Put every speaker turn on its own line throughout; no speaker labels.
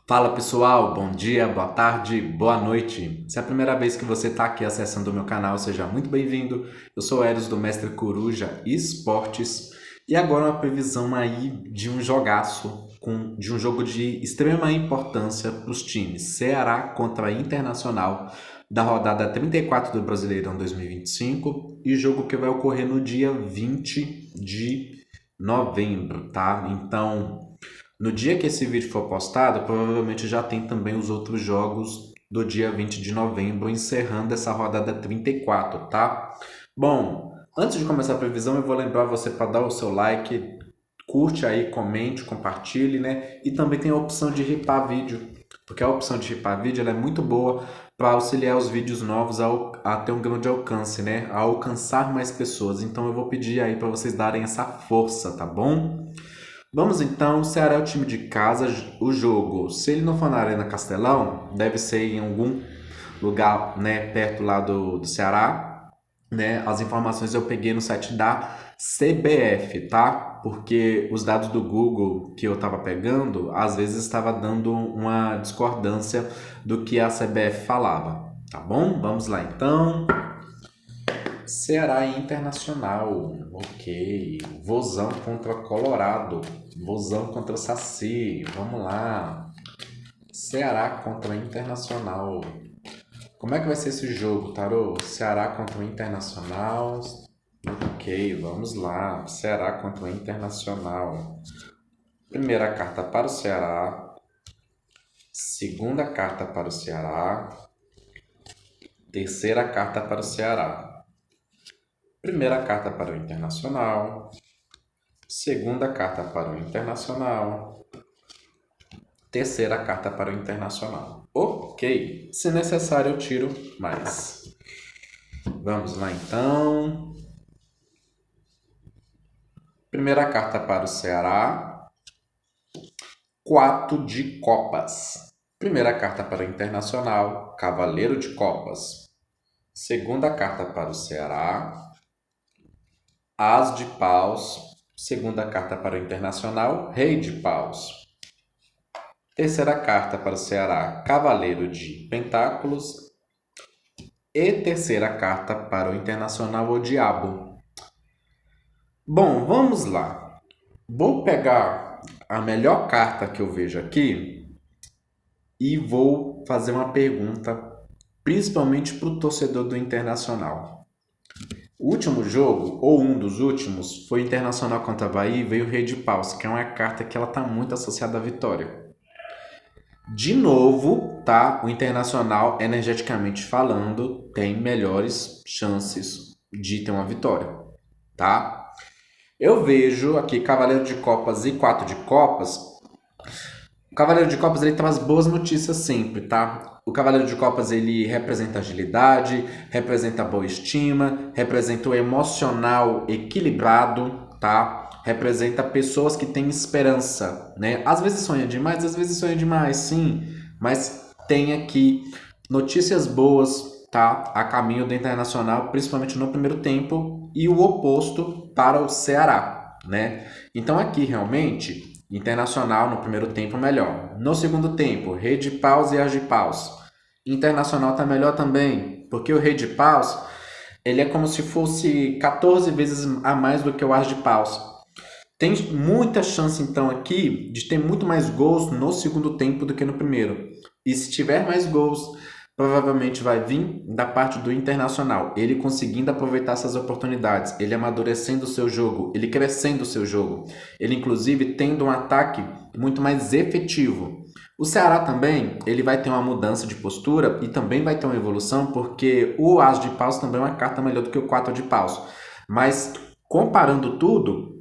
Fala pessoal, bom dia, boa tarde, boa noite. Se é a primeira vez que você está aqui acessando o meu canal, seja muito bem-vindo. Eu sou Eros do Mestre Coruja Esportes e agora uma previsão aí de um jogaço, de um jogo de extrema importância para os times. Ceará contra Internacional da rodada 34 do Brasileirão 2025 e jogo que vai ocorrer no dia 20 de novembro, tá? Então, no dia que esse vídeo for postado, provavelmente já tem também os outros jogos do dia 20 de novembro, encerrando essa rodada 34, tá? Bom, antes de começar a previsão, eu vou lembrar você para dar o seu like, curte aí, comente, compartilhe, né? E também tem a opção de ripar vídeo, porque a opção de ripar vídeo ela é muito boa para auxiliar os vídeos novos a ter um grande alcance, né? A alcançar mais pessoas. Então eu vou pedir aí para vocês darem essa força, tá bom? Vamos então, o Ceará é o time de casa, o jogo, se ele não for na Arena Castelão, deve ser em algum lugar, né, perto lá do Ceará, né? As informações eu peguei no site da CBF, tá? Porque os dados do Google que eu estava pegando, às vezes estava dando uma discordância do que a CBF falava, tá bom? Vamos lá então. Ceará e Internacional, ok. Vozão contra Colorado, Vozão contra Saci, vamos lá. Ceará contra Internacional. Como é que vai ser esse jogo, Tarô? Ceará contra o Internacional. Ok, vamos lá. Ceará contra o Internacional. Primeira carta para o Ceará. Segunda carta para o Ceará. Terceira carta para o Ceará. Primeira carta para o Internacional. Segunda carta para o Internacional. Terceira carta para o Internacional. Ok. Se necessário, eu tiro mais. Vamos lá então. Primeira carta para o Ceará. 4 de copas. Primeira carta para o Internacional. Cavaleiro de copas. Segunda carta para o Ceará. As de paus. Segunda carta para o Internacional. Rei de paus. Terceira carta para o Ceará, Cavaleiro de Pentáculos. E terceira carta para o Internacional, o Diabo. Bom, vamos lá. Vou pegar a melhor carta que eu vejo aqui e vou fazer uma pergunta, principalmente para o torcedor do Internacional. O último jogo, ou um dos últimos, foi Internacional contra Bahia e veio o Rei de Paus, que é uma carta que ela está muito associada à vitória. De novo, tá? O Internacional, energeticamente falando, tem melhores chances de ter uma vitória, tá? Eu vejo aqui Cavaleiro de Copas e 4 de Copas. O Cavaleiro de Copas ele traz boas notícias sempre, tá? O Cavaleiro de Copas ele representa agilidade, representa boa estima, representa o emocional equilibrado, tá? Representa pessoas que têm esperança, né? Às vezes sonha demais, às vezes sonha demais, sim, mas tem aqui notícias boas, tá? A caminho do Internacional, principalmente no primeiro tempo, e o oposto para o Ceará, né? Então aqui realmente Internacional no primeiro tempo melhor. No segundo tempo, Rei de Paus e As de Paus. Internacional tá melhor também, porque o Rei de Paus, ele é como se fosse 14 vezes a mais do que o As de Paus. Tem muita chance então aqui de ter muito mais gols no segundo tempo do que no primeiro. E se tiver mais gols, provavelmente vai vir da parte do Internacional. Ele conseguindo aproveitar essas oportunidades, ele amadurecendo o seu jogo, ele crescendo o seu jogo, ele inclusive tendo um ataque muito mais efetivo. O Ceará também, ele vai ter uma mudança de postura e também vai ter uma evolução, porque o As de Paus também é uma carta melhor do que o 4 de Paus. Mas comparando tudo,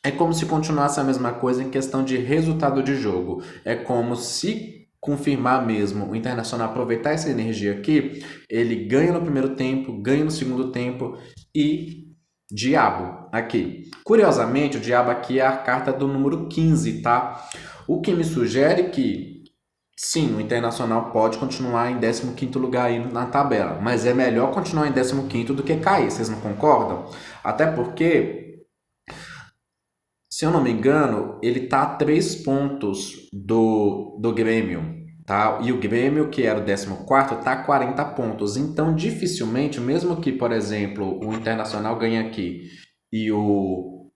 é como se continuasse a mesma coisa em questão de resultado de jogo. É como se confirmar mesmo o Internacional aproveitar essa energia aqui, ele ganha no primeiro tempo, ganha no segundo tempo e diabo aqui. Curiosamente, o diabo aqui é a carta do número 15, tá? O que me sugere que sim, o Internacional pode continuar em 15º lugar aí na tabela, mas é melhor continuar em 15º do que cair, vocês não concordam? Até porque Se eu não me engano, ele tá a 3 pontos do Grêmio, tá? E o Grêmio, que era o 14º, tá a 40 pontos. Então, dificilmente, mesmo que, por exemplo, o Internacional ganhe aqui e o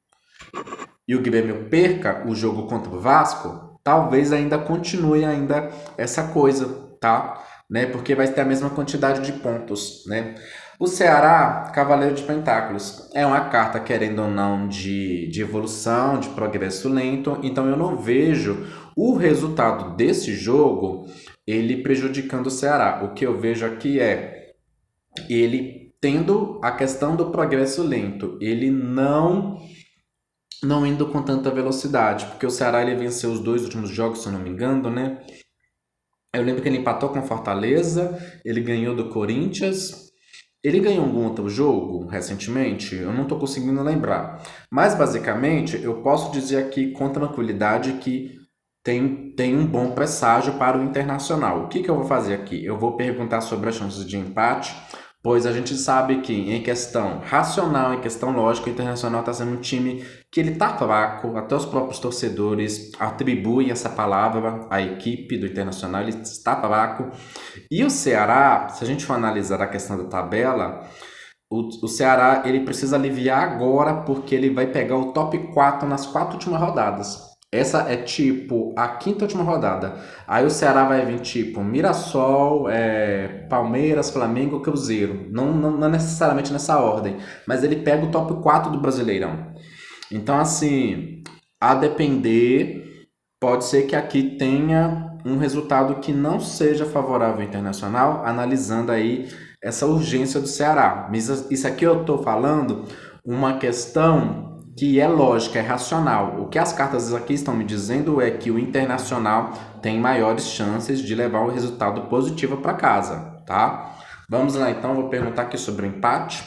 Grêmio perca o jogo contra o Vasco, talvez ainda continue ainda essa coisa, tá? Né? Porque vai ter a mesma quantidade de pontos, né? O Ceará, Cavaleiro de Pentáculos, é uma carta, querendo ou não, de evolução, de progresso lento, então eu não vejo o resultado desse jogo ele prejudicando o Ceará. O que eu vejo aqui é ele tendo a questão do progresso lento, ele não indo com tanta velocidade, porque o Ceará ele venceu os 2 últimos jogos, se eu não me engano, né? Eu lembro que ele empatou com o Fortaleza, ele ganhou do Corinthians. Ele ganhou algum outro jogo recentemente? Eu não estou conseguindo lembrar. Mas, basicamente, eu posso dizer aqui com tranquilidade que tem um bom presságio para o Internacional. O que eu vou fazer aqui? Eu vou perguntar sobre as chances de empate, pois a gente sabe que em questão racional, em questão lógica, o Internacional está sendo um time que ele está fraco, até os próprios torcedores atribuem essa palavra à equipe do Internacional, ele está fraco. E o Ceará, se a gente for analisar a questão da tabela, o Ceará ele precisa aliviar agora porque ele vai pegar o top 4 nas 4 últimas rodadas. Essa é tipo a 5ª última rodada. Aí o Ceará vai vir tipo Mirassol, Palmeiras, Flamengo, Cruzeiro. Não necessariamente nessa ordem, mas ele pega o top 4 do Brasileirão. Então, assim, a depender, pode ser que aqui tenha um resultado que não seja favorável ao Internacional, analisando aí essa urgência do Ceará. Mas isso aqui eu estou falando uma questão que é lógica, é racional. O que as cartas aqui estão me dizendo é que o Internacional tem maiores chances de levar o resultado positivo para casa, tá? Vamos lá então, vou perguntar aqui sobre o empate.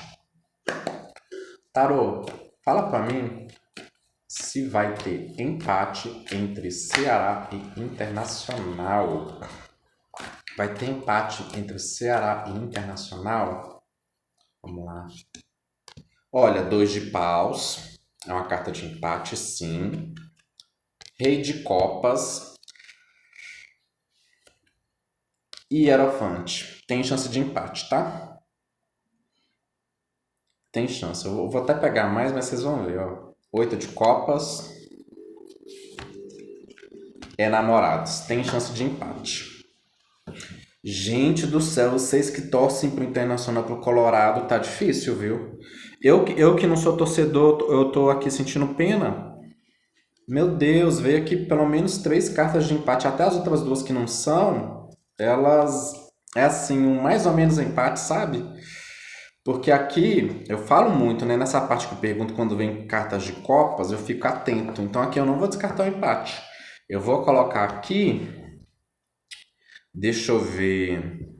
Tarô, fala para mim se vai ter empate entre Ceará e Internacional. Vai ter empate entre Ceará e Internacional? Vamos lá. Olha, 2 de paus. É uma carta de empate, sim. Rei de copas. E hierofante. Tem chance de empate, tá? Tem chance. Eu vou até pegar mais, mas vocês vão ver, ó. 8 de copas. Namorados. Tem chance de empate. Gente do céu, vocês que torcem pro Internacional, pro Colorado, tá difícil, viu? Eu que não sou torcedor, eu tô aqui sentindo pena. Meu Deus, veio aqui pelo menos 3 cartas de empate, até as outras 2 que não são, elas é assim, um mais ou menos empate, sabe? Porque aqui eu falo muito, né? Nessa parte que eu pergunto quando vem cartas de copas, eu fico atento. Então aqui eu não vou descartar o empate. Eu vou colocar aqui, deixa eu ver.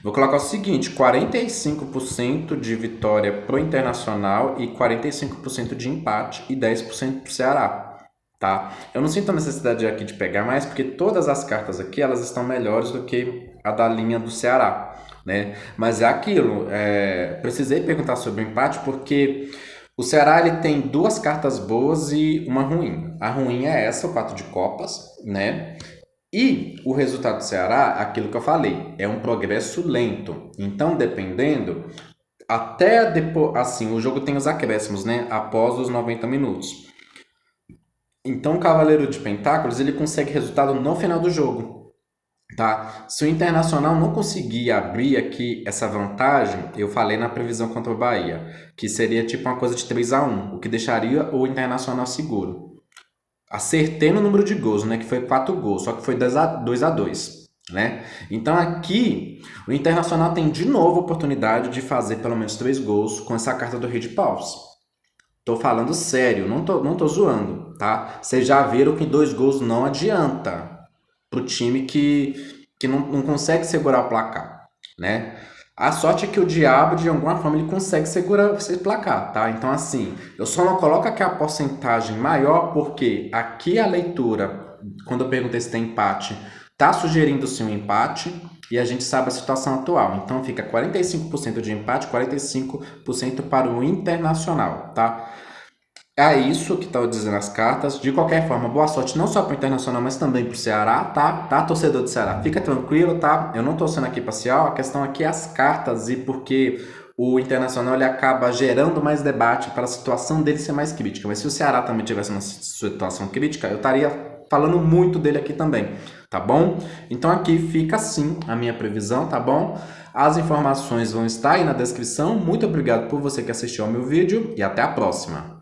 Vou colocar o seguinte: 45% de vitória pro Internacional e 45% de empate e 10% pro Ceará, tá? Eu não sinto a necessidade aqui de pegar mais, porque todas as cartas aqui, elas estão melhores do que a da linha do Ceará, né? Mas é aquilo, precisei perguntar sobre o empate porque o Ceará ele tem 2 cartas boas e uma ruim. A ruim é essa, o 4 de copas, né? E o resultado do Ceará, aquilo que eu falei, é um progresso lento. Então, dependendo, até depois, assim, o jogo tem os acréscimos, né? Após os 90 minutos. Então, o Cavaleiro de Pentáculos, ele consegue resultado no final do jogo, tá? Se o Internacional não conseguir abrir aqui essa vantagem, eu falei na previsão contra o Bahia, que seria tipo uma coisa de 3-1, o que deixaria o Internacional seguro. Acertei no número de gols, né? Que foi 4 gols, só que foi 2-2, né? Então aqui o Internacional tem de novo a oportunidade de fazer pelo menos 3 gols com essa carta do Rei de Paus. Tô falando sério, não tô zoando, tá? Vocês já viram que 2 gols não adianta pro time que não consegue segurar o placar, né? A sorte é que o diabo, de alguma forma, ele consegue segurar esse placar, tá? Então, assim, eu só não coloco aqui a porcentagem maior porque aqui a leitura, quando eu perguntei se tem empate, tá sugerindo sim um empate e a gente sabe a situação atual. Então, fica 45% de empate, 45% para o Internacional, tá? É isso que estão dizendo as cartas. De qualquer forma, boa sorte não só para o Internacional, mas também para o Ceará, tá? Tá, torcedor do Ceará? Fica tranquilo, tá? Eu não estou sendo aqui parcial, a questão aqui é as cartas e porque o Internacional ele acaba gerando mais debate para a situação dele ser mais crítica. Mas se o Ceará também tivesse uma situação crítica, eu estaria falando muito dele aqui também, tá bom? Então aqui fica assim a minha previsão, tá bom? As informações vão estar aí na descrição. Muito obrigado por você que assistiu ao meu vídeo e até a próxima.